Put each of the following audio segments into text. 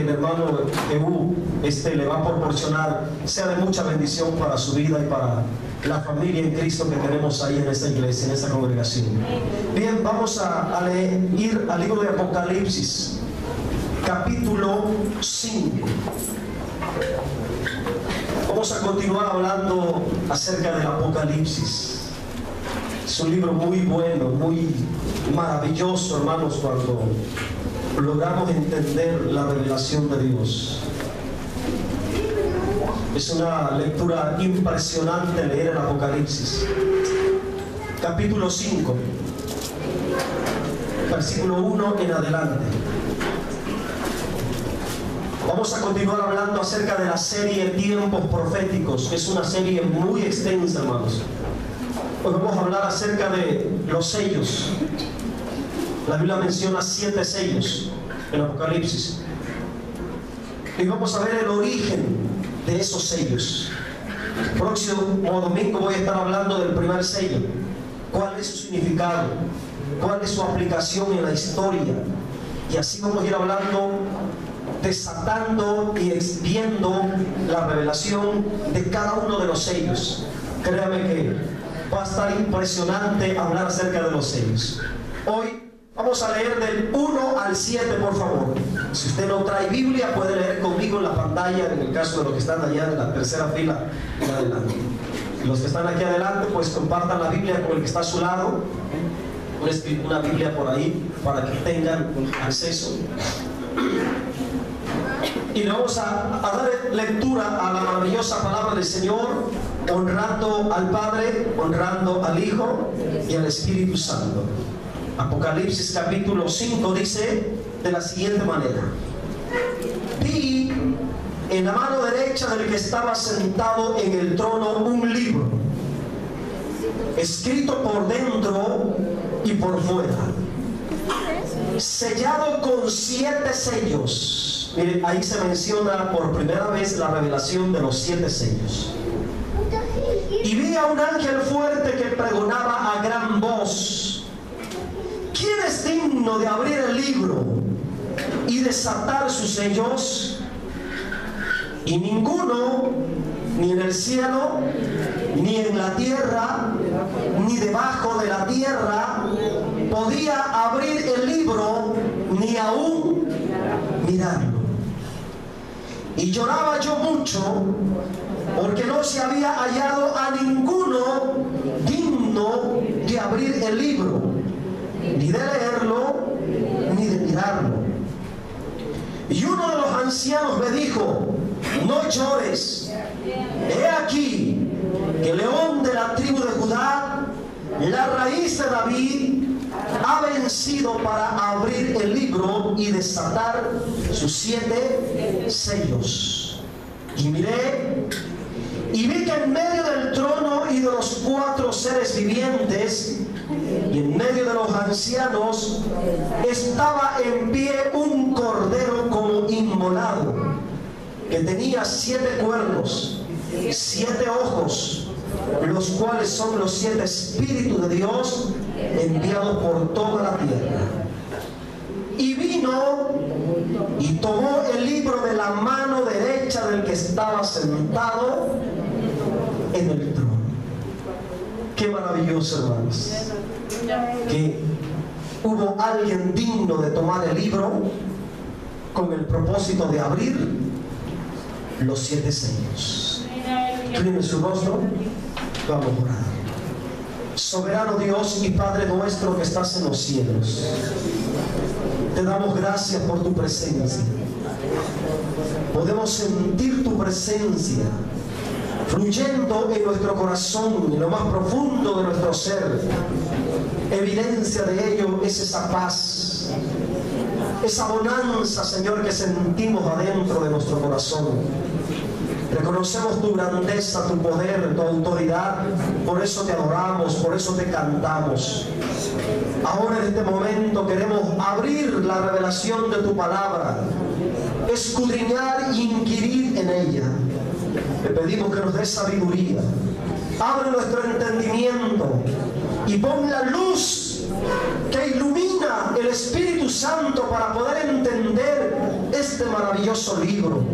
el hermano Ebu le va a proporcionar sea de mucha bendición para su vida y para la familia en Cristo que tenemos ahí en esta iglesia, en esta congregación. Bien, vamos a ir al libro de Apocalipsis, capítulo 5. Vamos a continuar hablando acerca del Apocalipsis. Es un libro muy bueno, muy maravilloso, hermanos, cuando logramos entender la revelación de Dios. Es una lectura impresionante leer el Apocalipsis. Capítulo 5, versículo 1 en adelante. Vamos a continuar hablando acerca de la serie Tiempos Proféticos. Es una serie muy extensa, hermanos. Hoy vamos a hablar acerca de los sellos. La Biblia menciona 7 sellos en Apocalipsis. Y vamos a ver el origen de esos sellos. El próximo domingo voy a estar hablando del primer sello. ¿Cuál es su significado? ¿Cuál es su aplicación en la historia? Y así vamos a ir hablando, desatando y viendo la revelación de cada uno de los sellos. Créame que va a estar impresionante hablar acerca de los sellos. Hoy vamos a leer del 1 al 7, por favor. Si usted no trae Biblia, puede leer conmigo en la pantalla, en el caso de los que están allá en la tercera fila en adelante. Y los que están aquí adelante, pues compartan la Biblia con el que está a su lado. Una Biblia por ahí para que tengan acceso. Y le vamos a dar lectura a la maravillosa palabra del Señor, honrando al Padre, honrando al Hijo y al Espíritu Santo. Apocalipsis capítulo 5 dice de la siguiente manera: vi en la mano derecha del que estaba sentado en el trono un libro, escrito por dentro y por fuera, sellado con 7 sellos. Miren, ahí se menciona por primera vez la revelación de los 7 sellos. Y vi a un ángel fuerte que pregonaba a gran voz: ¿quién es digno de abrir el libro y desatar sus sellos? Y ninguno, ni en el cielo, ni en la tierra, ni debajo de la tierra, podía abrir el libro, ni aún mirarlo. Y lloraba yo mucho, porque no se había hallado a ninguno digno de abrir el libro, ni de leerlo, ni de mirarlo. Y uno de los ancianos me dijo: no llores, he aquí que el león de la tribu de Judá, la raíz de David, ha vencido para abrir el libro y desatar sus 7 sellos. Y miré, y vi que en medio del trono y de los 4 seres vivientes, y en medio de los ancianos, estaba en pie un cordero como inmolado, que tenía 7 cuernos, 7 ojos, los cuales son los 7 espíritus de Dios enviados por toda la tierra. Y vino y tomó el libro de la mano derecha del que estaba sentado en el trono. Qué maravilloso, hermanos, que hubo alguien digno de tomar el libro con el propósito de abrir los 7 sellos. Inclinen su rostro, vamos a orar. Soberano Dios y Padre nuestro que estás en los cielos, te damos gracias por tu presencia. Podemos sentir tu presencia fluyendo en nuestro corazón, en lo más profundo de nuestro ser. Evidencia de ello es esa paz, esa bonanza, Señor, que sentimos adentro de nuestro corazón. Reconocemos tu grandeza, tu poder, tu autoridad. Por eso te adoramos, por eso te cantamos. Ahora en este momento queremos abrir la revelación de tu palabra, escudriñar y inquirir en ella. Te pedimos que nos des sabiduría. Abre nuestro entendimiento y pon la luz que ilumina el Espíritu Santo para poder entender este maravilloso libro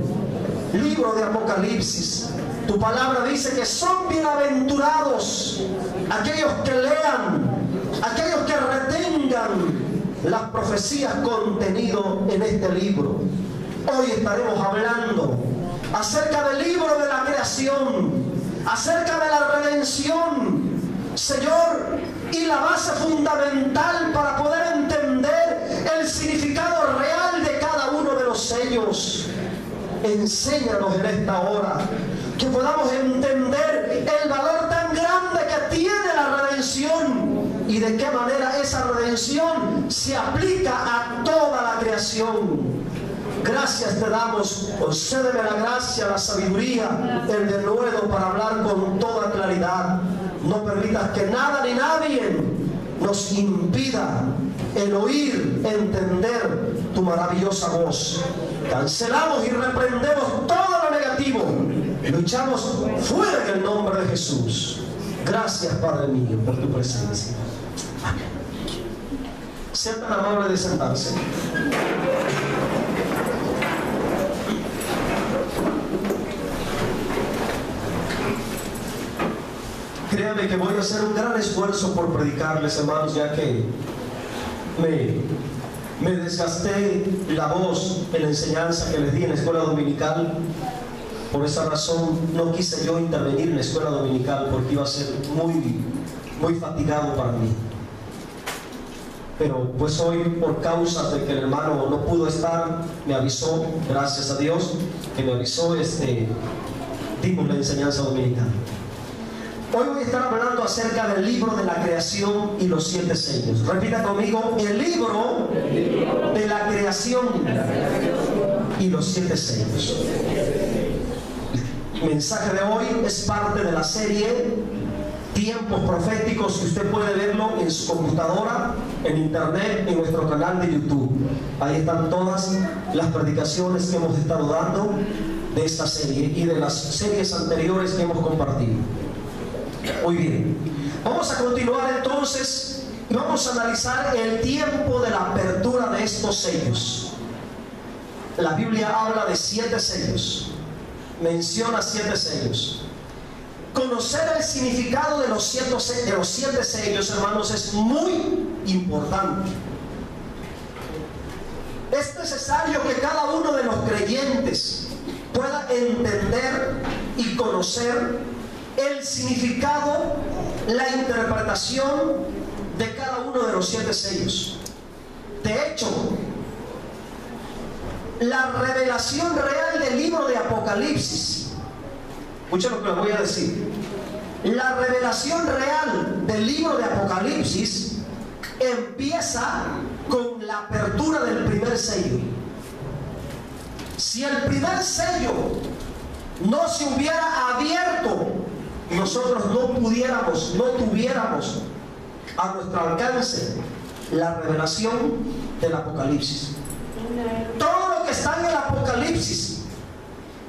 de Apocalipsis. Tu palabra dice que son bienaventurados aquellos que lean, aquellos que retengan las profecías contenidas en este libro. Hoy estaremos hablando acerca del libro de la creación, acerca de la redención, Señor, y la base fundamental para poder entender el significado real de cada uno de los sellos. Enséñanos en esta hora que podamos entender el valor tan grande que tiene la redención y de qué manera esa redención se aplica a toda la creación. Gracias te damos. Concédeme la gracia, la sabiduría, el denuedo para hablar con toda claridad. No permitas que nada ni nadie nos impida el oír, entender tu maravillosa voz. Cancelamos y reprendemos todo lo negativo. Luchamos fuera en el nombre de Jesús. Gracias, Padre mío, por tu presencia. Amén. Sea tan amable de sentarse. Créame que voy a hacer un gran esfuerzo por predicarles, hermanos, ya que me desgasté la voz en la enseñanza que les di en la escuela dominical. Por esa razón no quise yo intervenir en la escuela dominical, porque iba a ser muy fatigado para mí. Pero pues hoy, por causa de que el hermano no pudo estar, me avisó, gracias a Dios que me avisó, dimos la enseñanza dominical. Hoy voy a estar hablando acerca del libro de la creación y los 7 sellos. Repita conmigo: el libro de la creación y los 7 sellos. El mensaje de hoy es parte de la serie Tiempos Proféticos, que usted puede verlo en su computadora, en internet, en nuestro canal de YouTube. Ahí están todas las predicaciones que hemos estado dando de esta serie y de las series anteriores que hemos compartido. Muy bien, vamos a continuar entonces y vamos a analizar el tiempo de la apertura de estos sellos. La Biblia habla de 7 sellos, menciona 7 sellos. Conocer el significado de los 7 sellos, hermanos, es muy importante. Es necesario que cada uno de los creyentes pueda entender y conocer el significado, la interpretación de cada uno de los 7 sellos. De hecho, la revelación real del libro de Apocalipsis, escuchen lo que les voy a decir, la revelación real del libro de Apocalipsis empieza con la apertura del primer sello. Si el primer sello no se hubiera abierto, nosotros no tuviéramos a nuestro alcance la revelación del Apocalipsis. Todo lo que está en el Apocalipsis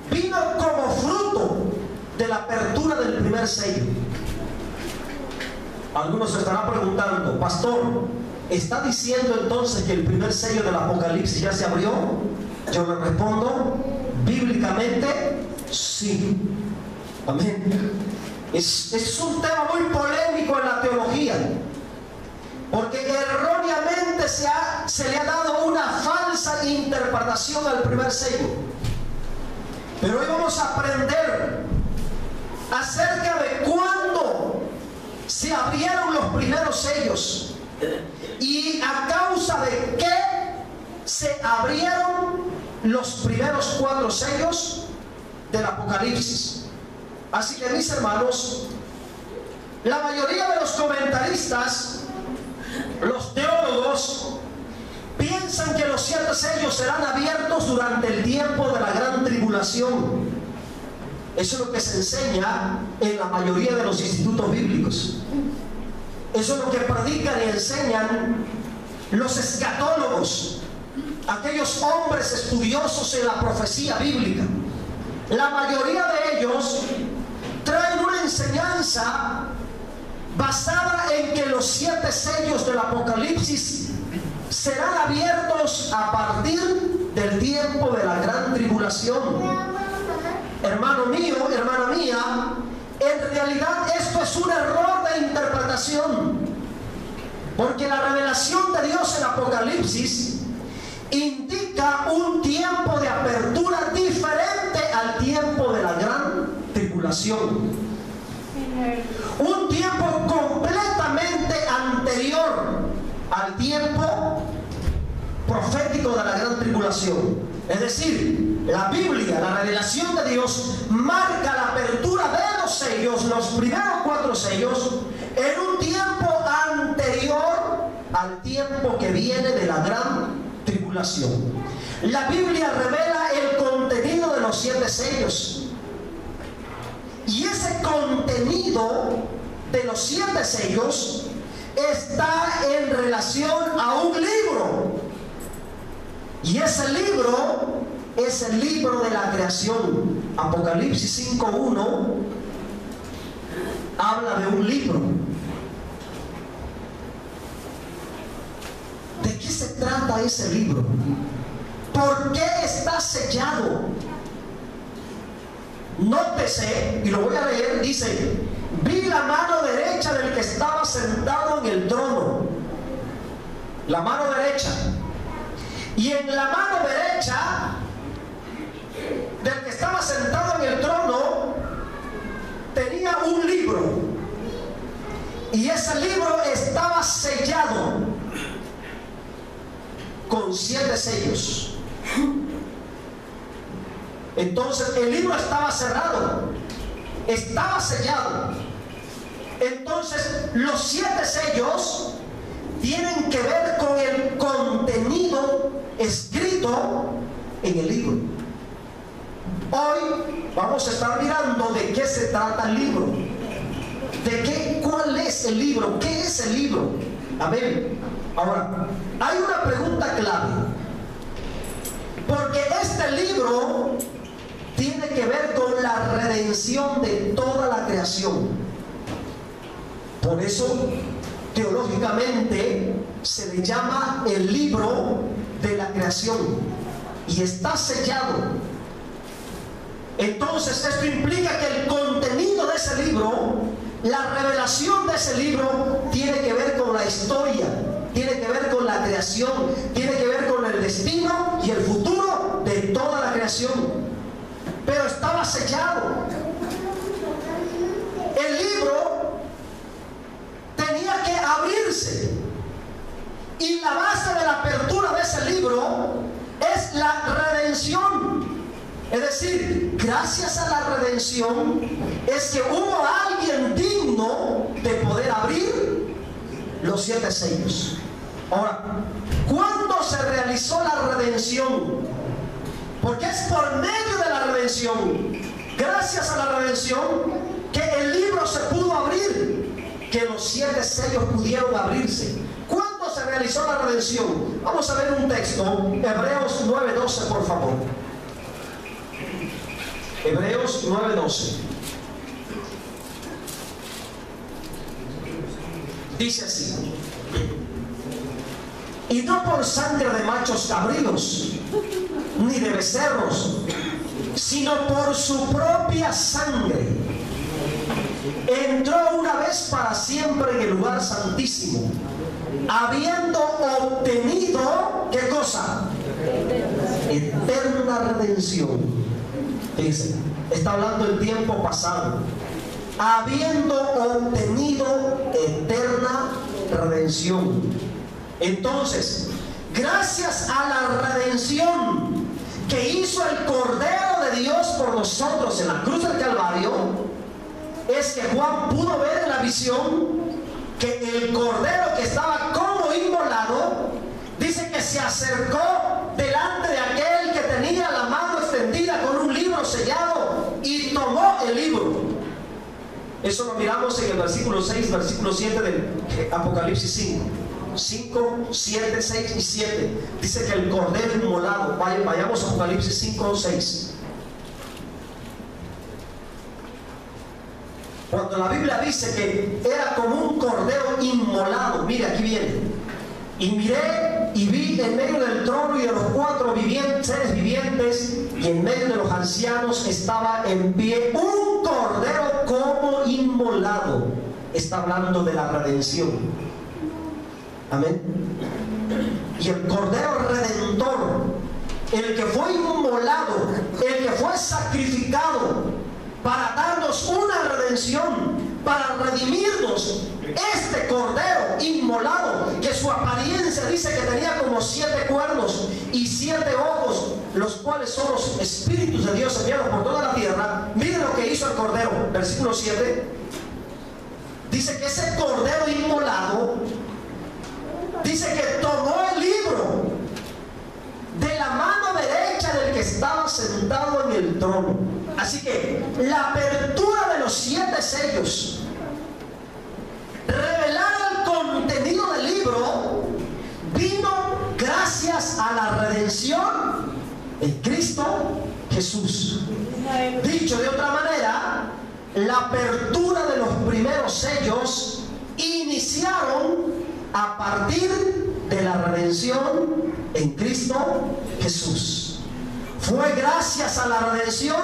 vino como fruto de la apertura del primer sello. Algunos se estarán preguntando: pastor, ¿está diciendo entonces que el primer sello del Apocalipsis ya se abrió? Yo le respondo, bíblicamente, sí. Amén. Es un tema muy polémico en la teología, porque erróneamente se le ha dado una falsa interpretación al primer sello. Pero hoy vamos a aprender acerca de cuándo se abrieron los primeros sellos y a causa de qué se abrieron los primeros 4 sellos del Apocalipsis. Así que, mis hermanos, la mayoría de los comentaristas, los teólogos, piensan que los 7 sellos serán abiertos durante el tiempo de la gran tribulación. Eso es lo que se enseña en la mayoría de los institutos bíblicos. Eso es lo que predican y enseñan los escatólogos, aquellos hombres estudiosos en la profecía bíblica. La mayoría de ellos traen una enseñanza basada en que los 7 sellos del Apocalipsis serán abiertos a partir del tiempo de la gran tribulación. Hermano mío, hermana mía, en realidad esto es un error de interpretación, porque la revelación de Dios en Apocalipsis indica un tiempo de apertura diferente al tiempo de la gran tribulación. Un tiempo completamente anterior al tiempo profético de la gran tribulación. Es decir, la Biblia, la revelación de Dios, marca la apertura de los sellos, los primeros 4 sellos, en un tiempo anterior al tiempo que viene de la gran tribulación. La Biblia revela el contenido de los 7 sellos. Y ese contenido de los 7 sellos está en relación a un libro. Y ese libro es el libro de la creación. Apocalipsis 5:1 habla de un libro. ¿De qué se trata ese libro? ¿Por qué está sellado? Nótese, y lo voy a leer, dice: vi la mano derecha del que estaba sentado en el trono. La mano derecha. Y en la mano derecha del que estaba sentado en el trono tenía un libro. Y ese libro estaba sellado con 7 sellos. Entonces el libro estaba cerrado, estaba sellado. Entonces los 7 sellos tienen que ver con el contenido escrito en el libro. Hoy vamos a estar mirando de qué se trata el libro. ¿Cuál es el libro? ¿Qué es el libro? Amén. Ahora, hay una pregunta clave, porque este libro tiene que ver con la redención de toda la creación. Por eso, teológicamente, se le llama el libro de la creación, y está sellado. Entonces esto implica que el contenido de ese libro, la revelación de ese libro, tiene que ver con la historia, tiene que ver con la creación, tiene que ver con el destino y el futuro de toda la creación. Pero estaba sellado. El libro tenía que abrirse, y la base de la apertura de ese libro es la redención. Es decir, gracias a la redención es que hubo alguien digno de poder abrir los 7 sellos. Ahora, ¿cuándo se realizó la redención? Porque es por medio de la redención, gracias a la redención, que el libro se pudo abrir, que los 7 sellos pudieron abrirse. ¿Cuándo se realizó la redención? Vamos a ver un texto, Hebreos 9:12, por favor. Hebreos 9:12. Dice así: y no por sangre de machos cabríos, ni de becerros, sino por su propia sangre, entró una vez para siempre en el lugar santísimo, habiendo obtenido, ¿qué cosa? Eterna redención. Dice, está hablando del tiempo pasado. Habiendo obtenido eterna redención. Entonces, gracias a la redención que hizo el Cordero de Dios por nosotros en la cruz del Calvario, es que Juan pudo ver en la visión que el Cordero que estaba como inmolado, dice que se acercó delante de aquel que tenía la mano extendida con un libro sellado, y tomó el libro. Eso lo miramos en el versículo 6, versículo 7 de Apocalipsis 5, 7, 6 y 7. Dice que el Cordero inmolado. Vayamos a Apocalipsis 5, 6. Cuando la Biblia dice que era como un cordero inmolado, mire, aquí viene: y miré, y vi en medio del trono y de los cuatro seres vivientes y en medio de los ancianos estaba en pie un cordero como inmolado. Está hablando de la redención. Amén. Y el cordero redentor, el que fue inmolado, el que fue sacrificado para darnos una redención, para redimirnos, este cordero inmolado, que su apariencia dice que tenía como 7 cuernos y 7 ojos, los cuales son los espíritus de Dios enviados por toda la tierra. Miren lo que hizo el cordero, versículo 7. Dice que ese cordero inmolado, dice que tomó el libro de la mano derecha del que estaba sentado en el trono. Así que la apertura de los 7 sellos, revelar el contenido del libro, vino gracias a la redención en Cristo Jesús. Dicho de otra manera, la apertura de los primeros sellos iniciaron a partir de la redención en Cristo Jesús. Fue gracias a la redención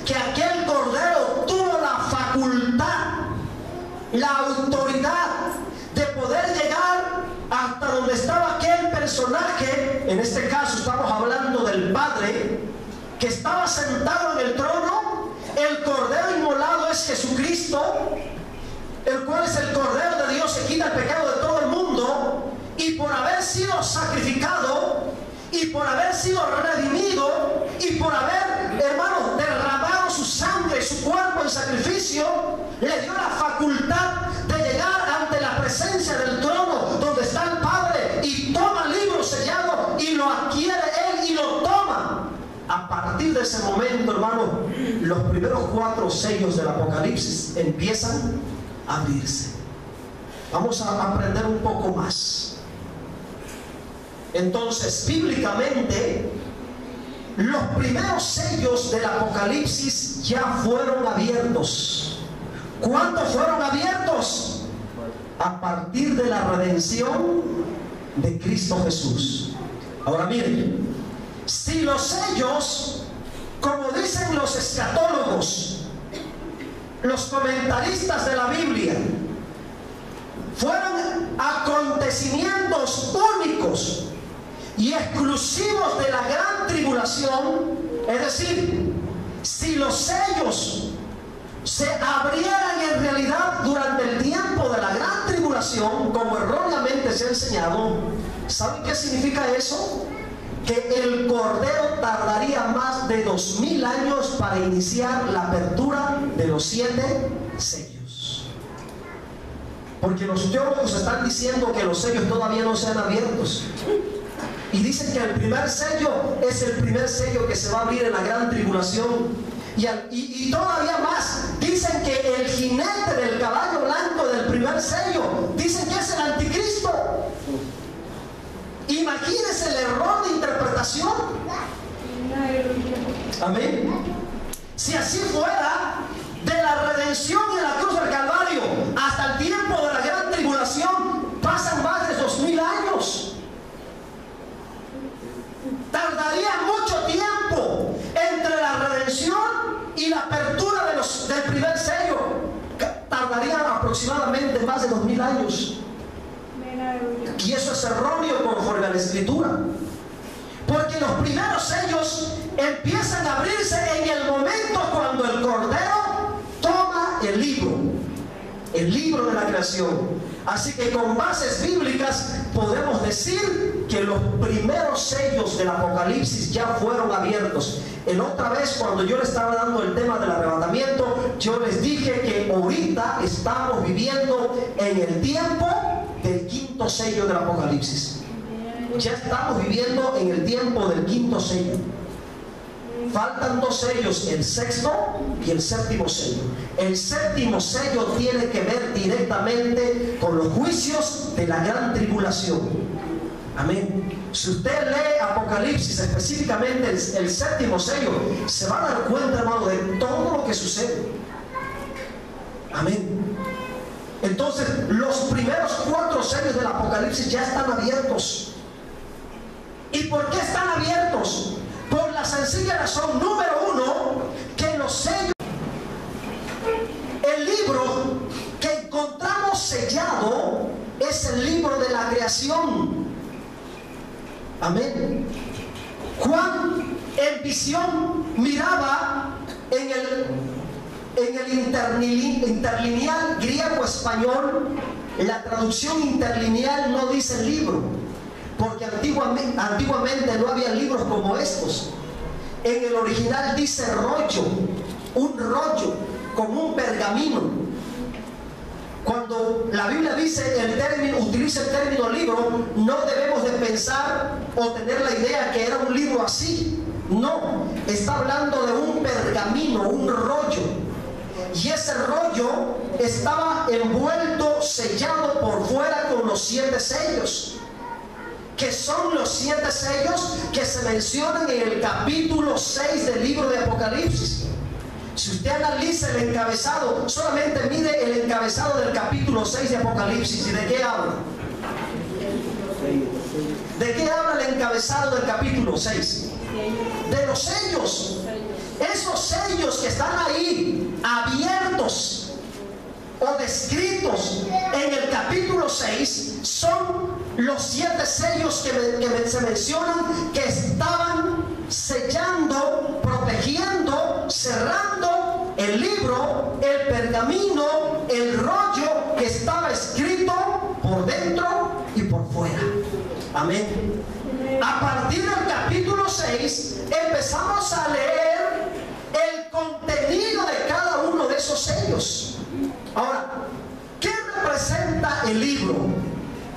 que aquel cordero tuvo la facultad, la autoridad de poder llegar hasta donde estaba aquel personaje. En este caso estamos hablando del Padre, que estaba sentado en el trono. El cordero inmolado es Jesucristo, el cual es el cordero de Dios que quita el pecado de todo el mundo. Y por haber sido sacrificado, y por haber sido redimido, y por haber, hermanos, derramado su sangre y su cuerpo en sacrificio, le dio la facultad de llegar ante la presencia del trono donde está el Padre, y toma el libro sellado y lo adquiere él y lo toma. A partir de ese momento, hermano, los primeros 4 sellos del Apocalipsis empiezan a abrirse. Vamos a aprender un poco más. Entonces, bíblicamente, los primeros sellos del Apocalipsis ya fueron abiertos. ¿Cuándo fueron abiertos? A partir de la redención de Cristo Jesús. Ahora miren, si los sellos, como dicen los escatólogos, los comentaristas de la Biblia, fueron acontecimientos únicos y exclusivos de la gran tribulación, es decir, si los sellos se abrieran en realidad durante el tiempo de la gran tribulación, como erróneamente se ha enseñado, ¿saben qué significa eso? Que el Cordero tardaría más de 2000 años para iniciar la apertura de los 7 sellos. Porque los teólogos están diciendo que los sellos todavía no se han abiertos. Y dicen que el primer sello es el primer sello que se va a abrir en la gran tribulación. Y todavía más, dicen que el jinete del caballo blanco del primer sello, dicen que es el anticristo. Imagínense el error de interpretación. Amén. Si así fuera, de la redención y de la cruz del Calvario hasta el tiempo de la gran tribulación pasan más de 2000 años. Tardaría mucho tiempo entre la redención y la apertura del primer sello. Tardaría aproximadamente más de 2000 años. Y eso es erróneo conforme a la Escritura, porque los primeros sellos empiezan a abrirse en el momento cuando el Cordero toma el libro de la creación. Así que con bases bíblicas podemos decir que los primeros sellos del Apocalipsis ya fueron abiertos. En otra vez, cuando yo les estaba dando el tema del arrebatamiento, yo les dije que ahorita estamos viviendo en el tiempo del 5.º sello del Apocalipsis. Ya estamos viviendo en el tiempo del 5.º sello. Faltan 2 sellos, el 6.º y el 7.º sello. El 7.º sello tiene que ver directamente con los juicios de la gran tribulación. Amén. Si usted lee Apocalipsis, específicamente el 7.º sello, se va a dar cuenta, hermano, de todo lo que sucede. Amén. Entonces, los primeros 4 sellos del Apocalipsis ya están abiertos. ¿Y por qué están abiertos? Por la sencilla razón, número uno, que los sellos, el libro que encontramos sellado es el libro de la creación. Amén. Juan en visión miraba en el interlineal griego-español. La traducción interlineal no dice libro, porque antiguamente no había libros como estos. En el original dice rollo, un rollo, como un pergamino. Cuando la Biblia dice utiliza el término libro, no debemos de pensar o tener la idea que era un libro así. No, está hablando de un pergamino, un rollo. Y ese rollo estaba envuelto, sellado por fuera con los 7 sellos, que son los 7 sellos que se mencionan en el capítulo 6 del libro de Apocalipsis. Si usted analiza el encabezado, solamente mire el encabezado del capítulo 6 de Apocalipsis. ¿Y de qué habla? ¿De qué habla el encabezado del capítulo 6? De los sellos. Esos sellos que están ahí abiertos o descritos en el capítulo 6 son los 7 sellos que se mencionan, que estaban sellando, protegiendo, cerrando el libro, el pergamino, el rollo que estaba escrito por dentro y por fuera. Amén. A partir del capítulo 6 empezamos a leer el contenido de cada uno de esos sellos. Ahora, ¿qué representa el libro?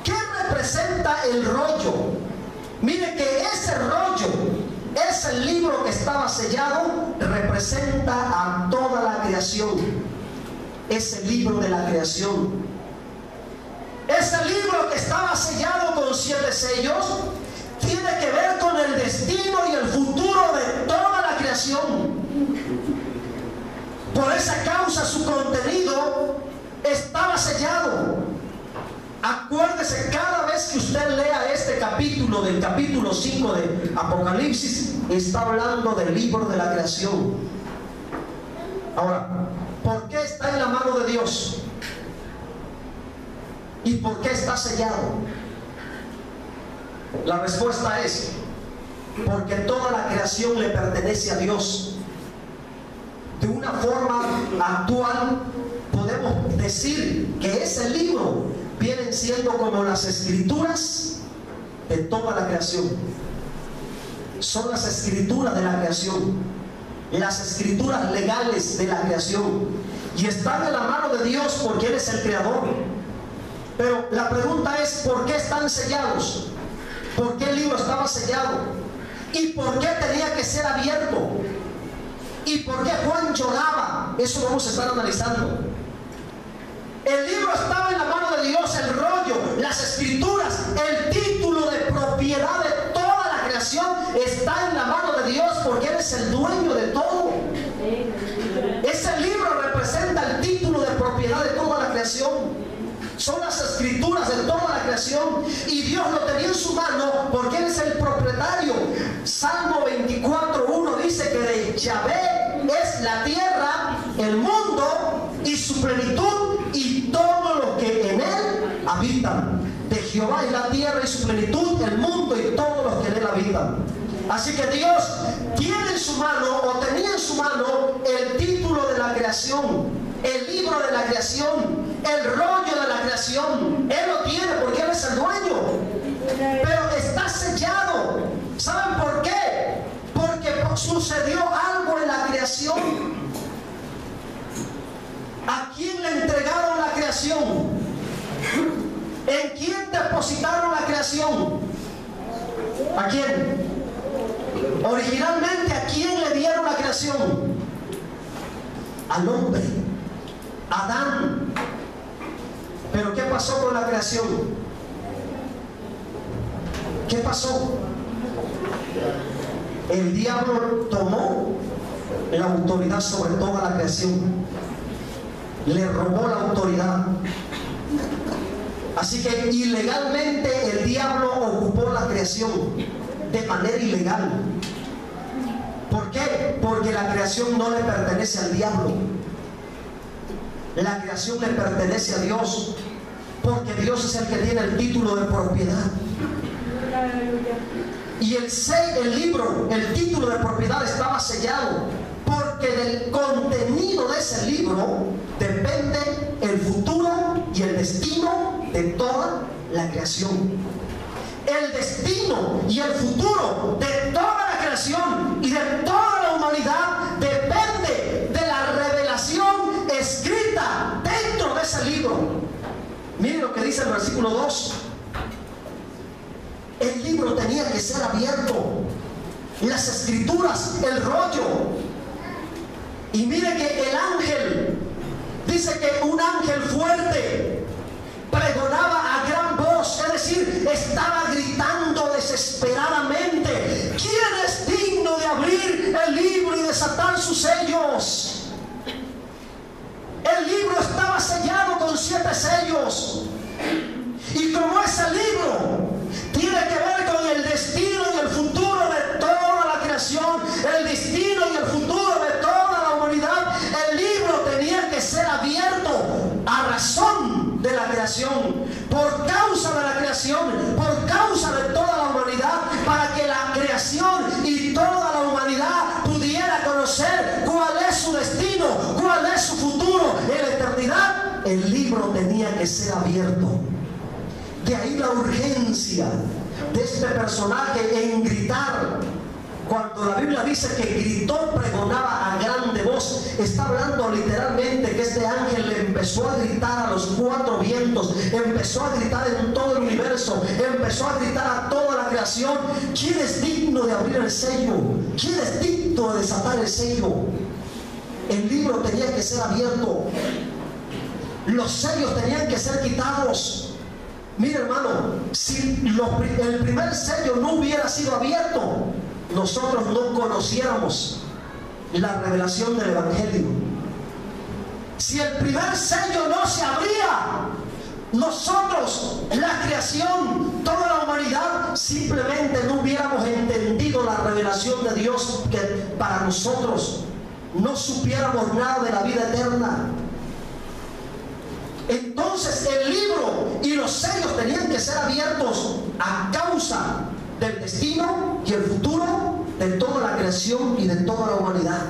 ¿Qué representa el rollo? Mire que ese rollo, ese libro que estaba sellado, representa a toda la creación. Ese libro de la creación. Ese libro que estaba sellado con 7 sellos tiene que ver con el destino y el futuro de toda la creación. Por esa causa su contenido estaba sellado. Acuérdese, cada vez que usted lea este capítulo, del capítulo 5 de Apocalipsis, está hablando del libro de la creación. Ahora, ¿por qué está en la mano de Dios? ¿Y por qué está sellado? La respuesta es porque toda la creación le pertenece a Dios. De una forma actual podemos decir que ese libro vienen siendo como las escrituras de toda la creación. Son las escrituras de la creación, las escrituras legales de la creación, y están en la mano de Dios porque Él es el creador. Pero la pregunta es, ¿por qué están sellados? ¿Por qué el libro estaba sellado? ¿Y por qué tenía que ser abierto? ¿Y por qué Juan lloraba? Eso vamos a estar analizando. El libro estaba en la mano de Dios, el rollo, las escrituras, el título de propiedad de toda la creación está en la mano de Dios porque Él es el dueño de todo. Ese libro representa el título de propiedad de toda la creación. Son las escrituras de toda la creación y Dios lo tenía en su mano porque Él es el propietario. Salmo 24:1 dice que de Yahvé es la tierra, el mundo y su plenitud y todo lo que en él habitan. De Jehová es la tierra y su plenitud, el mundo y todos los que en él habitan. Así que Dios tiene en su mano, o tenía en su mano, el título de la creación, el libro de la creación, el rollo de la creación. Él lo tiene porque Él es el dueño, pero está sellado. ¿Saben por qué? Porque sucedió algo en la creación. ¿A quién le entregaron la creación? ¿En quién depositaron la creación? ¿A quién? Originalmente, ¿a quién le dieron la creación? Al hombre, Adán. Pero ¿qué pasó con la creación? ¿Qué pasó? El diablo tomó la autoridad sobre toda la creación. Le robó la autoridad. Así que ilegalmente el diablo ocupó la creación. de manera ilegal. ¿Por qué? Porque la creación no le pertenece al diablo. La creación le pertenece a Dios, porque Dios es el que tiene el título de propiedad. Y el libro, el título de propiedad estaba sellado, porque del contenido de ese libro depende el futuro y el destino de toda la creación. El destino y el futuro de toda la creación y de toda la humanidad depende de la revelación escrita dentro de ese libro. Miren lo que dice el versículo 2. El libro tenía que ser abierto, las escrituras, el rollo. Y mire que el ángel, dice que un ángel fuerte pregonaba a gran voz, es decir, estaba gritando desesperadamente: ¿quién es digno de abrir el libro y desatar sus sellos? El libro estaba sellado con 7 sellos. Y como ese libro tiene que ver con el destino y el futuro de toda la creación, el destino y el futuro de toda la humanidad, el libro tenía que ser abierto a razón de la creación, por causa de la creación, por causa de toda la humanidad, para que la creación y toda la humanidad pudiera conocer cuál es su destino, cuál es su futuro en la eternidad. El libro tenía que ser abierto. De ahí la urgencia de este personaje en gritar. Cuando la Biblia dice que gritó, pregonaba a grande voz, está hablando literalmente que este ángel le empezó a gritar a los 4 vientos, empezó a gritar en todo el universo, empezó a gritar a toda la creación: ¿quién es digno de abrir el sello? ¿Quién es digno de desatar el sello? El libro tenía que ser abierto, los sellos tenían que ser quitados. Mire, hermano, si el primer sello no hubiera sido abierto, nosotros no conociéramos la revelación del Evangelio. Si el primer sello no se abría, nosotros, la creación, toda la humanidad, simplemente no hubiéramos entendido la revelación de Dios, que para nosotros no supiéramos nada de la vida eterna. Entonces el libro y los sellos tenían que ser abiertos a causa del destino y el futuro de toda la creación y de toda la humanidad.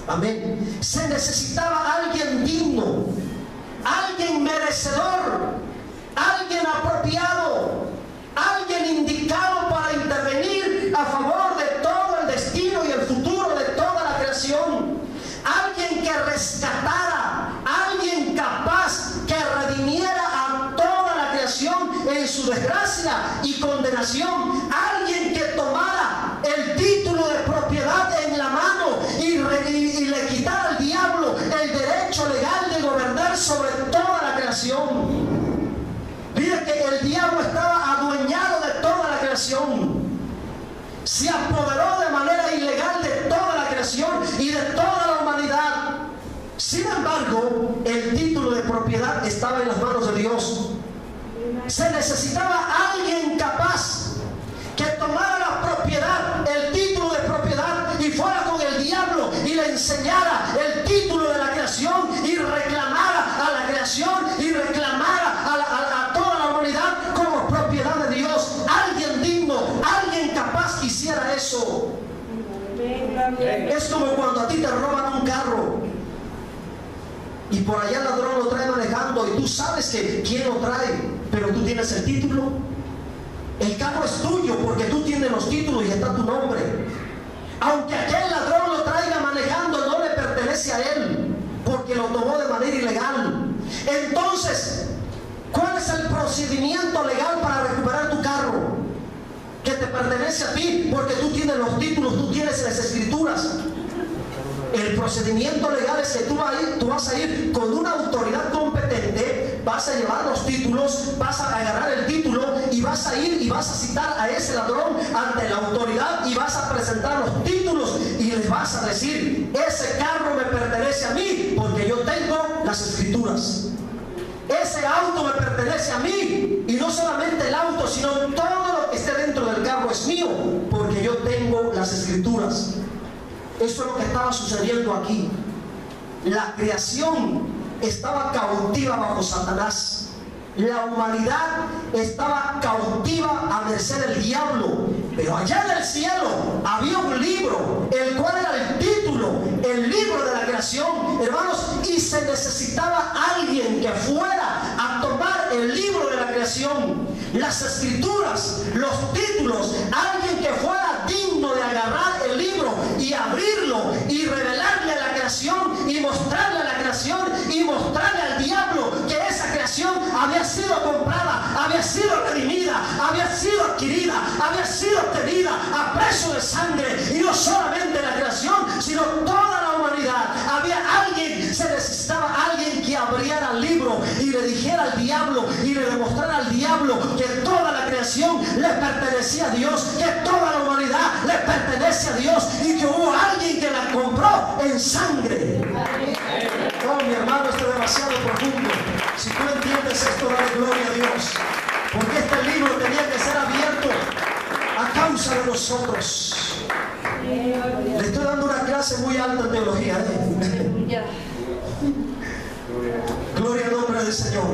Amén. Se necesitaba alguien digno, alguien merecedor, alguien apropiado, alguien indicado para intervenir a favor de todo el destino y el futuro de toda la creación. Alguien que rescatara, alguien capaz que redimiera a toda la creación en su desgracia y condenación, alguien que tomara el título de propiedad en la mano y le quitara al diablo el derecho legal de gobernar sobre toda la creación. Mire que el diablo estaba adueñado de toda la creación, se apoderó de manera ilegal de toda la creación y de toda la humanidad. Sin embargo, el título de propiedad estaba en las manos de Dios. Se necesitaba alguien capaz que tomara la propiedad, el título de propiedad, y fuera con el diablo y le enseñara el título de la creación y reclamara a la creación y reclamara a toda la humanidad como propiedad de Dios. Alguien digno, alguien capaz que hiciera eso. Es como cuando a ti te roban un carro y por allá el ladrón lo trae manejando y tú sabes que quién lo trae, pero tú tienes el título. El carro es tuyo porque tú tienes los títulos y está tu nombre. Aunque aquel ladrón lo traiga manejando, no le pertenece a él porque lo tomó de manera ilegal. Entonces, ¿cuál es el procedimiento legal para recuperar tu carro? Que te pertenece a ti porque tú tienes los títulos, tú tienes las escrituras. El procedimiento legal es que tú vas a ir con una autoridad competente, vas a llevar los títulos, vas a agarrar el título y vas a ir y vas a citar a ese ladrón ante la autoridad y vas a presentar los títulos y les vas a decir: ese carro me pertenece a mí porque yo tengo las escrituras. Ese auto me pertenece a mí, y no solamente el auto, sino todo lo que esté dentro dentro del carro es mío, porque yo tengo las escrituras. Eso es lo que estaba sucediendo aquí. La creación estaba cautiva bajo Satanás. La humanidad estaba cautiva a merced del diablo. Pero allá en el cielo había un libro, el cual era el título, el libro de la creación, hermanos, y se necesitaba alguien que fuera a tomar el libro de la creación, las escrituras, los títulos, alguien que fuera digno de agarrar el libro y abrirlo y revelarle a la creación y mostrarle a la creación y mostrarle al diablo que esa creación había sido comprada, había sido redimida, había sido adquirida, había sido obtenida a precio de sangre. Y no solamente la creación, sino toda la humanidad. Había alguien, se necesitaba alguien que abriera el libro y le dijera al diablo y le demostrara al diablo que toda la creación le pertenecía a Dios, que toda la humanidad le pertenece a Dios y que hubo alguien que la compró en sangre. Oh, mi hermano, esto es demasiado profundo. Si tú entiendes esto, dale gloria a Dios, porque este libro tenía que ser abierto a causa de nosotros. Le estoy dando una clase muy alta en teología, ¿eh? Gloria al nombre del Señor.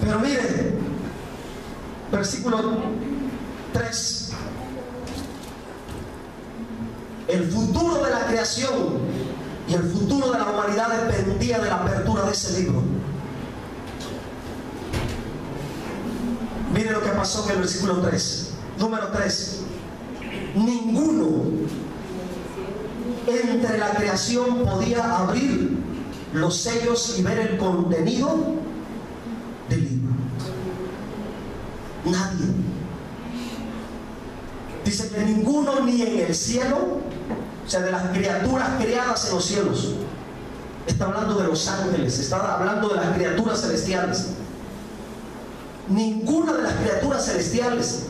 Pero miren, versículo 3. El futuro de la creación y el futuro de la humanidad dependía de la apertura de ese libro. Miren lo que pasó en el versículo 3. Número 3. Ninguno entre la creación podía abrir los sellos y ver el contenido del libro. Nadie. Dice que ninguno, ni en el cielo, o sea, de las criaturas creadas en los cielos. Está hablando de los ángeles, está hablando de las criaturas celestiales. Ninguna de las criaturas celestiales,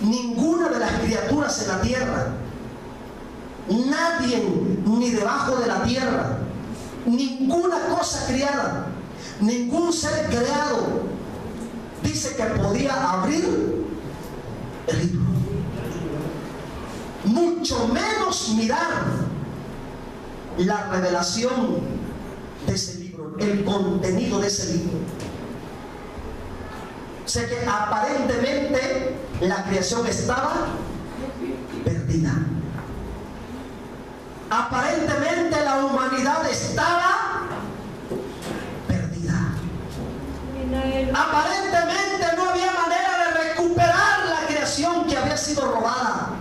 ninguna de las criaturas en la tierra, nadie ni debajo de la tierra, ninguna cosa creada, ningún ser creado, dice que podía abrir el libro, mucho menos mirar la revelación de ese libro, el contenido de ese libro. O sea que aparentemente la creación estaba perdida. Aparentemente la humanidad estaba perdida. Aparentemente no había manera de recuperar la creación que había sido robada.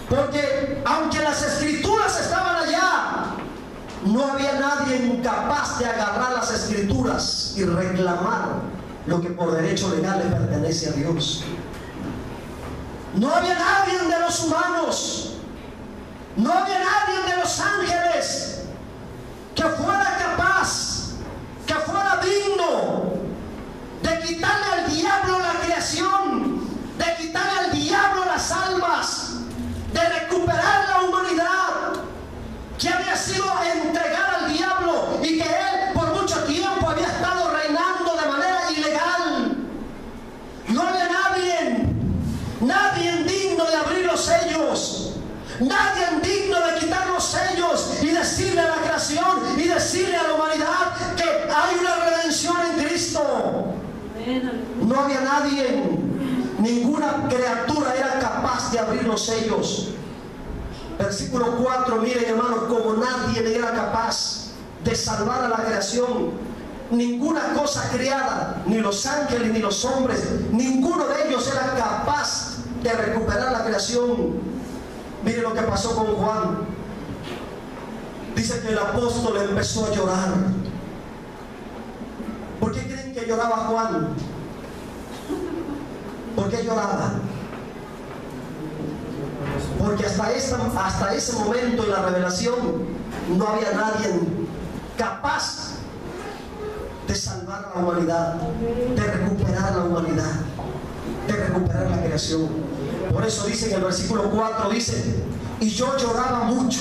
Porque aunque las escrituras estaban allá, no había nadie capaz de agarrar las escrituras y reclamar lo que por derecho legal le pertenece a Dios. No había nadie de los humanos, no había nadie de los ángeles que fuera capaz, que fuera digno de quitarle al diablo la creación, de quitarle al diablo las almas, de recuperar la humanidad que había sido entregada al diablo y que él por mucho tiempo había estado reinando de manera ilegal. No había nadie digno de abrir los sellos, nadie digno de quitar los sellos y decirle a la creación y decirle a la humanidad que hay una redención en Cristo. No había nadie, ninguna criatura era capaz de abrir los sellos. Versículo 4, miren hermanos, como nadie era capaz de salvar a la creación. Ninguna cosa creada, ni los ángeles ni los hombres, ninguno de ellos era capaz de recuperar la creación. Miren lo que pasó con Juan. Dice que el apóstol empezó a llorar. ¿Por qué creen que lloraba Juan? ¿Por qué lloraba? Porque hasta ese momento en la revelación no había nadie capaz de salvar a la humanidad, de recuperar la humanidad, de recuperar la creación. Por eso dice en el versículo 4, dice: y yo lloraba mucho,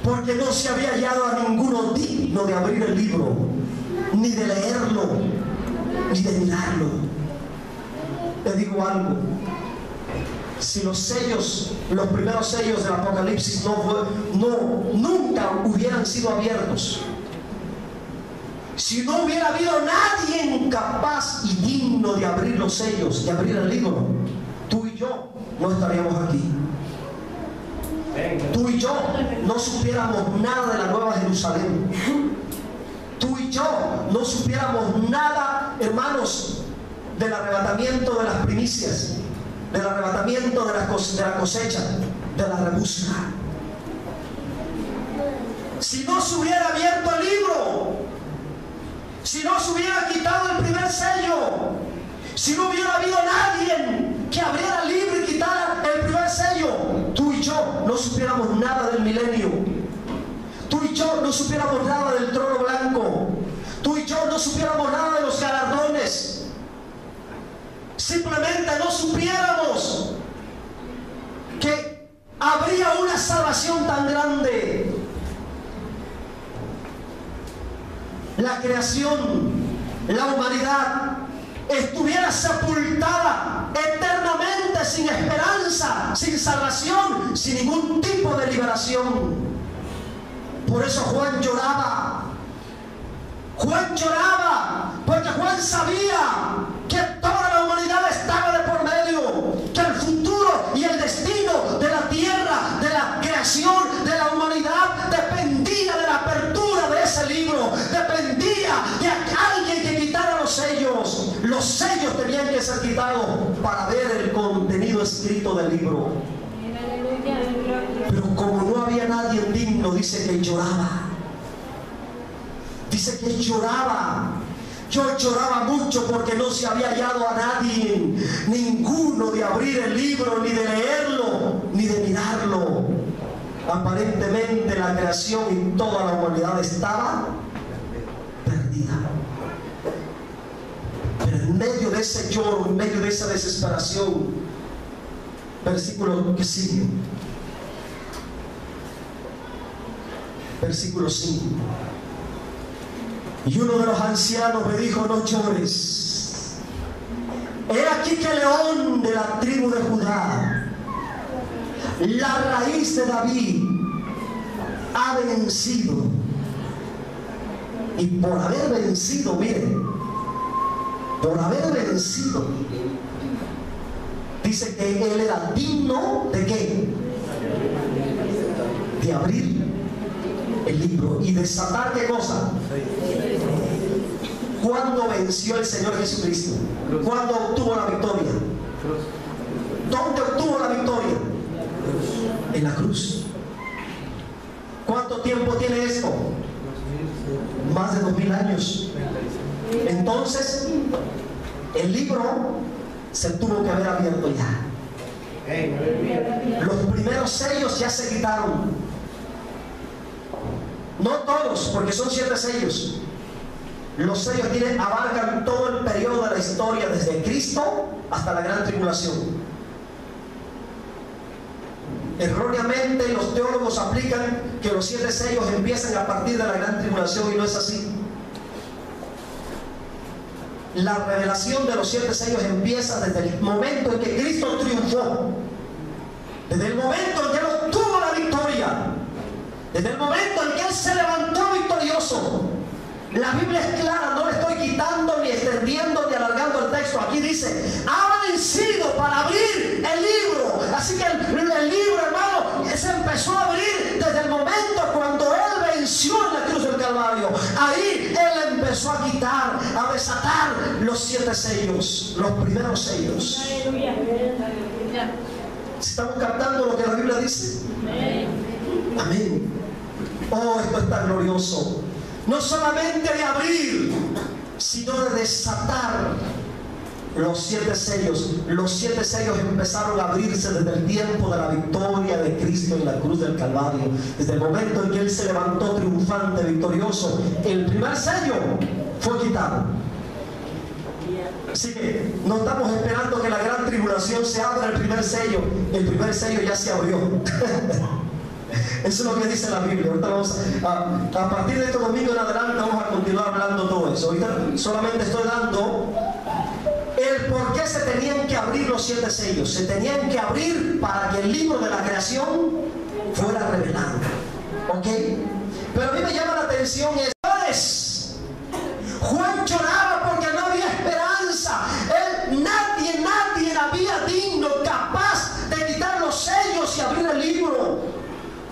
porque no se había hallado a ninguno digno de abrir el libro, ni de leerlo, ni de mirarlo. te digo algo. Si los sellos, los primeros sellos del Apocalipsis nunca hubieran sido abiertos, si no hubiera habido nadie capaz y digno de abrir los sellos, de abrir el libro, tú y yo no estaríamos aquí. Tú y yo no supiéramos nada de la Nueva Jerusalén. Tú y yo no supiéramos nada, hermanos, del arrebatamiento de las primicias, del arrebatamiento de la cosecha, de la rebusca. Si no se hubiera abierto el libro, si no se hubiera quitado el primer sello, si no hubiera habido nadie que abriera el libro y quitara el primer sello, tú y yo no supiéramos nada del milenio. Tú y yo no supiéramos nada del trono blanco. Tú y yo no supiéramos nada de los galardones. Simplemente no supiéramos que habría una salvación tan grande. La creación, la humanidad, estuviera sepultada eternamente sin esperanza, sin salvación, sin ningún tipo de liberación. Por eso Juan lloraba. Juan lloraba porque Juan sabía que toda la humanidad estaba de por medio, que el futuro y el destino de la tierra, de la creación, de la humanidad dependía de la apertura de ese libro, dependía de alguien que quitara los sellos. Los sellos tenían que ser quitados para ver el contenido escrito del libro. Pero como no había nadie digno, dice que lloraba. Dice que lloraba. Yo lloraba mucho porque no se había hallado a nadie, ninguno, de abrir el libro, ni de leerlo, ni de mirarlo. Aparentemente la creación y toda la humanidad estaba perdida. Pero en medio de ese lloro, en medio de esa desesperación, versículo que sigue, versículo 5. Y uno de los ancianos me dijo: no llores. He aquí que el león de la tribu de Judá, la raíz de David, ha vencido. Y por haber vencido, miren, por haber vencido, dice que él era digno de ¿qué? De abrir el libro y desatar ¿qué cosa? ¿Cuándo venció el Señor Jesucristo? ¿Cuándo obtuvo la victoria? ¿Dónde obtuvo la victoria? En la cruz. ¿Cuánto tiempo tiene esto? Más de 2000 años. Entonces, el libro se tuvo que haber abierto ya. Los primeros sellos ya se quitaron. No todos, porque son 7 sellos. Los sellos abarcan todo el periodo de la historia, desde Cristo hasta la gran tribulación. Erróneamente los teólogos aplican que los 7 sellos empiezan a partir de la gran tribulación, y no es así. La revelación de los 7 sellos empieza desde el momento en que Cristo triunfó, desde el momento en que Él obtuvo la victoria, desde el momento en que Él se levantó victorioso. La Biblia es clara, no le estoy quitando, ni extendiendo, ni alargando el texto. Aquí dice: ha vencido para abrir el libro. Así que el libro, hermano, se empezó a abrir desde el momento cuando Él venció en la cruz del Calvario. Ahí Él empezó a quitar, a desatar los 7 sellos, los primeros sellos. ¿Estamos captando lo que la Biblia dice? Amén. Oh, esto es tan glorioso. No solamente de abrir, sino de desatar los 7 sellos. Los 7 sellos empezaron a abrirse desde el tiempo de la victoria de Cristo en la cruz del Calvario. Desde el momento en que Él se levantó triunfante, victorioso, el primer sello fue quitado. Así que no estamos esperando que la gran tribulación se abra el primer sello. El primer sello ya se abrió. Eso es lo que dice la Biblia. Ahorita vamos a partir de este domingo en adelante vamos a continuar hablando todo eso. Ahorita solamente estoy dando el por qué se tenían que abrir los 7 sellos. Se tenían que abrir para que el libro de la creación fuera revelado. ¿Ok? Pero a mí me llama la atención es, Juan lloraba porque no había esperanza. Nadie había digno, capaz de quitar los sellos y abrir el libro.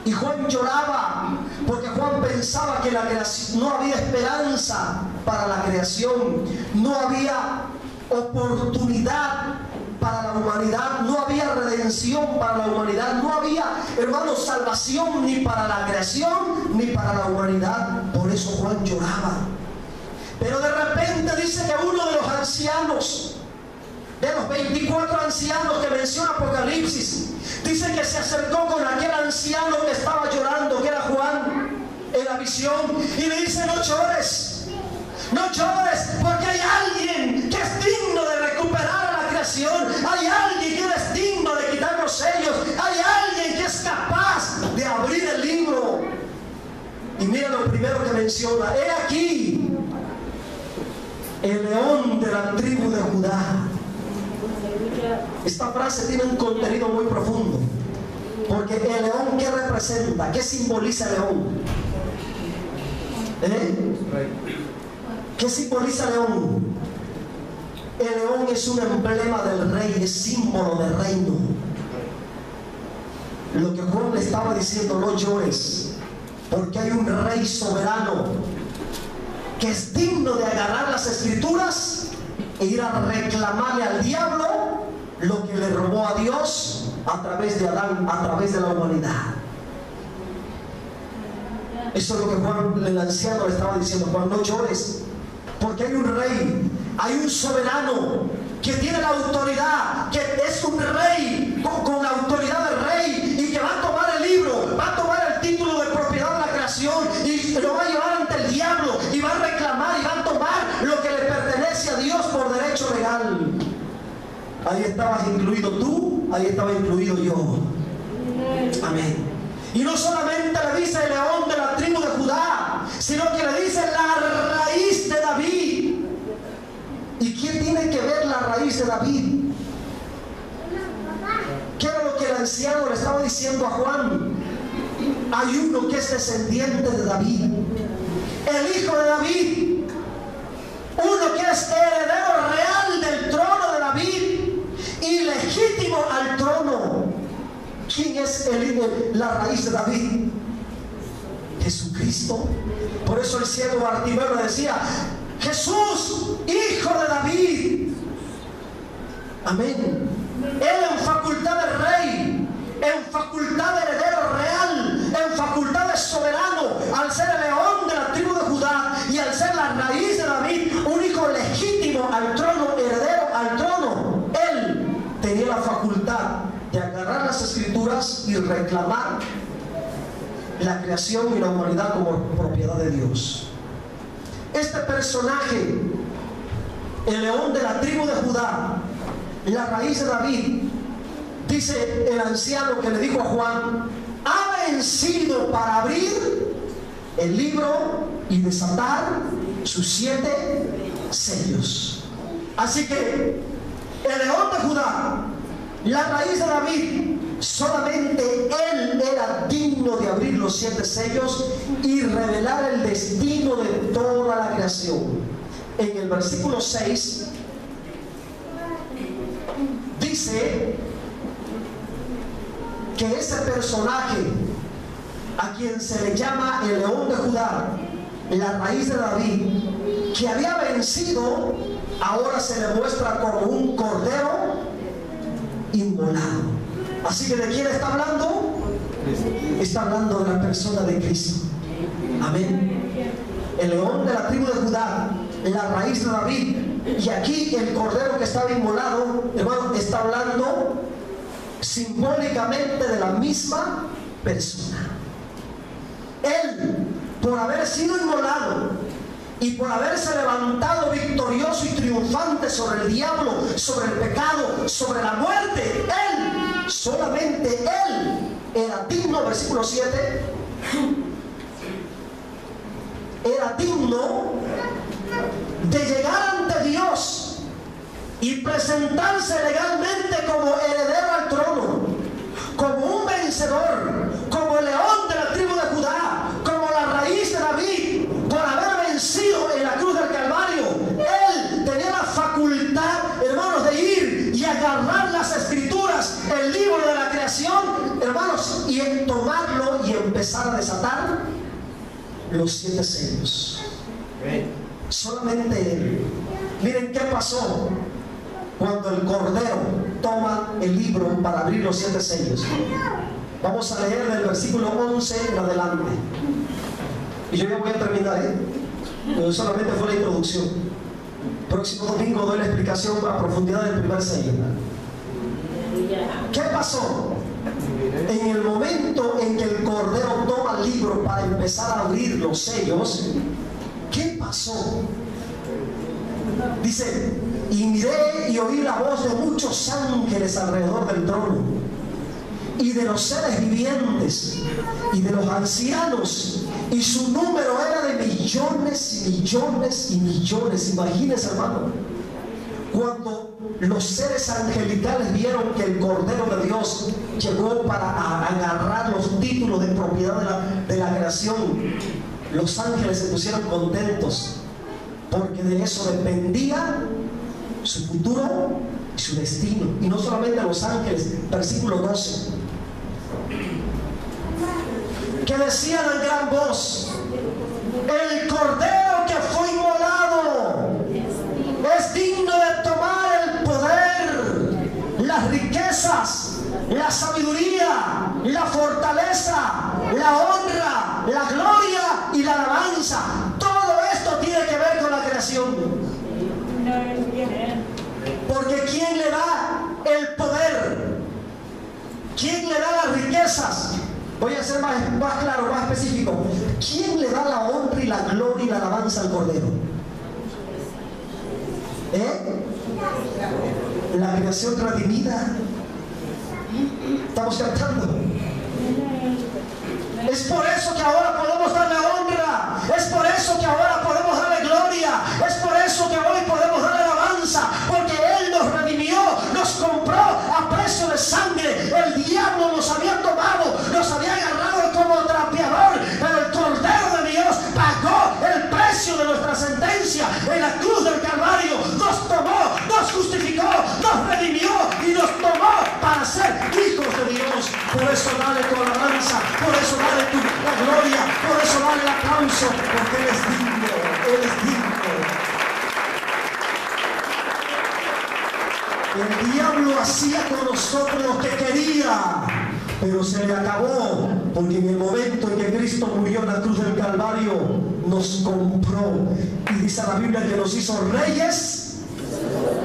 Y Juan lloraba porque Juan pensaba que la creación, no había esperanza para la creación, no había oportunidad para la humanidad, no había redención para la humanidad, no había, hermanos, salvación ni para la creación ni para la humanidad. Por eso Juan lloraba. Pero de repente dice que uno de los ancianos, de los 24 ancianos que menciona Apocalipsis, dice que se acercó con aquel anciano que estaba llorando, que era Juan, en la visión, y le dice: no llores, no llores, porque hay alguien que es digno de recuperar a la creación, hay alguien que es digno de quitar los sellos, hay alguien que es capaz de abrir el libro. Y mira lo primero que menciona: he aquí el león de la tribu de Judá. Esta frase tiene un contenido muy profundo, porque el león, ¿qué representa? ¿Qué simboliza el león? ¿Qué simboliza el león? El león es un emblema del rey, es símbolo del reino. Lo que Juan le estaba diciendo: no llores, porque hay un rey soberano que es digno de agarrar las escrituras e ir a reclamarle al diablo lo que le robó a Dios a través de Adán, a través de la humanidad. Eso es lo que Juan, el anciano, le estaba diciendo: Juan, no llores, porque hay un rey, hay un soberano que tiene la autoridad, que es un rey con la autoridad del rey, y que va a tomar el libro, va a tomar el título de propiedad de la creación y lo va a llevar ante el diablo, y va a reclamar y va a tomar lo que le pertenece a Dios por derecho legal. Ahí estabas incluido tú, ahí estaba incluido yo. Amén. Y no solamente le dice el león de la tribu de Judá, sino que le dice la raíz de David. ¿Y quién tiene que ver la raíz de David? ¿Qué era lo que el anciano le estaba diciendo a Juan? Hay uno que es descendiente de David, el hijo de David, uno que es heredero real del trono de David y legítimo al trono. ¿Quién es la raíz de David? Jesucristo. Por eso el ciego Bartimeo decía: Jesús, hijo de David. Amén. Él en facultad de rey, en facultad de heredero real, en facultad de soberano, al ser el león de la tribu de Judá y al ser la raíz de David, un hijo legítimo al trono, heredero al trono, él tenía la facultad de agarrar las escrituras y reclamar la creación y la humanidad como propiedad de Dios. Este personaje, el león de la tribu de Judá, la raíz de David, dice el anciano que le dijo a Juan: ha vencido para abrir el libro y desatar sus 7 sellos. Así que el león de Judá, la raíz de David, solamente él era digno de abrir los 7 sellos y revelar el destino de toda la creación. En el versículo 6 dice que ese personaje, a quien se le llama el león de Judá, la raíz de David, que había vencido, ahora se le muestra como un cordero inmolado. Así que ¿de quién está hablando? Está hablando de la persona de Cristo. Amén. El león de la tribu de Judá, la raíz de David, y aquí el cordero que estaba inmolado, hermano, está hablando simbólicamente de la misma persona. Él, por haber sido inmolado y por haberse levantado victorioso y triunfante sobre el diablo, sobre el pecado, sobre la muerte, él, solamente él era digno, versículo 7, era digno de llegar ante Dios y presentarse legalmente como heredero al trono, como un vencedor, como el león de la tribu de Judá, como la raíz de David, por haber vencido en la cruz del Calvario. Él tenía la facultad, hermanos, de ir y agarrar las escrituras, el libro de la creación, hermanos, y tomarlo y empezar a desatar los 7 sellos. Solamente él. Miren qué pasó cuando el Cordero toma el libro para abrir los 7 sellos. Vamos a leer del versículo 11 en adelante. Y yo ya voy a terminar, pero solamente fue la introducción. Próximo domingo doy la explicación a profundidad del primer sello. ¿Qué pasó? En el momento en que el Cordero toma el libro para empezar a abrir los sellos, ¿qué pasó? Dice: y miré y oí la voz de muchos ángeles alrededor del trono, y de los seres vivientes, y de los ancianos, y su número era de millones y millones y millones. Imagínense, hermano, cuando los seres angelicales vieron que el Cordero de Dios llegó para agarrar los títulos de propiedad de la creación, los ángeles se pusieron contentos, porque de eso dependía su futuro y su destino. Y no solamente los ángeles. Versículo 12, que decían en gran voz: el Cordero que fue inmolado es digno de tomar el poder, las riquezas, la sabiduría, la fortaleza, la honra, la gloria y la alabanza. Todo esto tiene que ver con la creación. Porque ¿quién le da el poder? ¿Quién le da las riquezas? Voy a ser más claro, más específico. ¿Quién le da la honra y la gloria y la alabanza al Cordero? La creación redimida. ¿Estamos captando? Es por eso que ahora podemos darle honra. Es por eso que ahora podemos darle gloria. Es por eso que hoy podemos darle alabanza. Porque Él nos redimió, nos compró a precio de sangre. El diablo nos había tomado, nos había agarrado como trapeador, pero el Cordero de Dios pagó el precio de nuestra sentencia en la cruz del Calvario. Nos tomó, nos justificó, nos redimió y nos tomó para ser hijos de Dios. Por eso dale tu alabanza, por eso dale la gloria, por eso dale el aplauso, porque Él es digno, Él es digno. El diablo hacía con nosotros lo que quería, pero se le acabó, porque en el momento en que Cristo murió en la cruz del Calvario, nos compró. Y dice la Biblia que nos hizo reyes,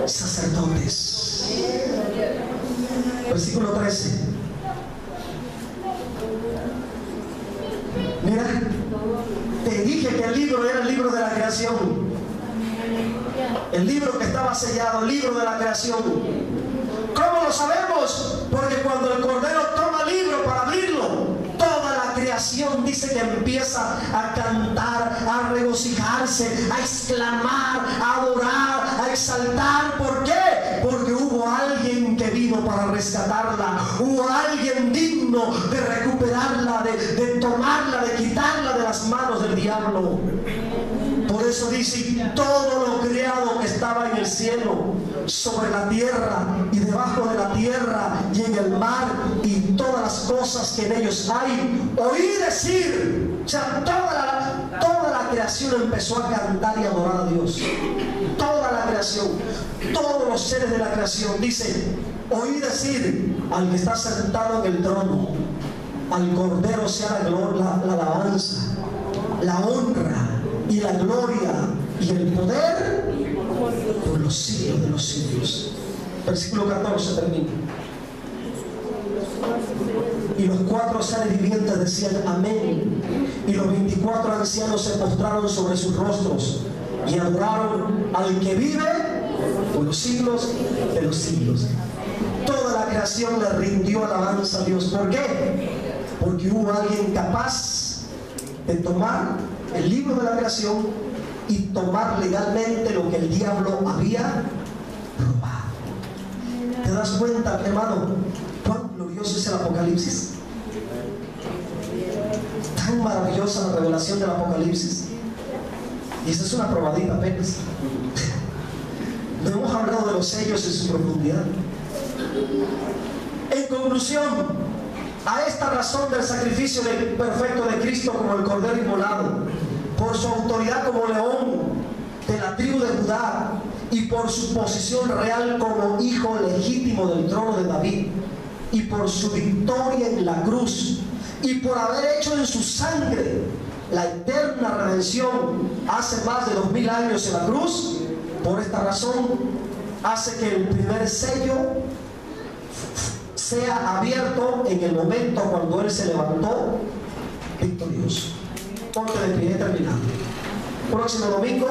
sacerdotes. Versículo 13. Mira, te dije que el libro era el libro de la creación. El libro que estaba sellado, el libro de la creación. ¿Cómo lo sabemos? Porque cuando el Cordero toma el libro para abrirlo, toda la creación dice que empieza a cantar, a regocijarse, a exclamar, a adorar, a exaltar. ¿Por qué? Porque hubo alguien que vino para rescatarla. Hubo alguien digno de recuperarla, de tomarla, de quitarla de las manos del diablo. Por eso dice: todo lo creado que estaba en el cielo, sobre la tierra y debajo de la tierra y en el mar y todas las cosas que en ellos hay, oí decir. O sea, toda la creación empezó a cantar y adorar a Dios. Toda la creación, todos los seres de la creación, dice: oí decir al que está sentado en el trono, al Cordero sea la alabanza, la honra y la gloria y el poder por los siglos de los siglos. Versículo 14 termina. Y los 4 seres vivientes decían amén. Y los 24 ancianos se postraron sobre sus rostros y adoraron al que vive por los siglos de los siglos. Toda la creación le rindió alabanza a Dios. ¿Por qué? Porque hubo alguien capaz de tomar el libro de la creación y tomar legalmente lo que el diablo había robado. das cuenta, hermano, cuán glorioso es el Apocalipsis? Tan maravillosa la revelación del Apocalipsis. Y esta es una probadita apenas. No hemos hablado de los sellos en su profundidad. En conclusión, a esta razón del sacrificio perfecto de Cristo como el Cordero inmolado, por su autoridad como león de la tribu de Judá y por su posición real como hijo legítimo del trono de David, y por su victoria en la cruz, y por haber hecho en su sangre la eterna redención hace más de 2000 años en la cruz, por esta razón hace que el primer sello sea abierto en el momento cuando Él se levantó victorioso. Ponte de pie, terminado. Próximo domingo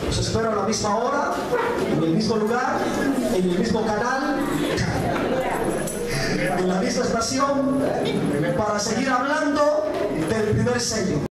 los espero a la misma hora, en el mismo lugar, en el mismo canal, en la misma estación, para seguir hablando del primer sello.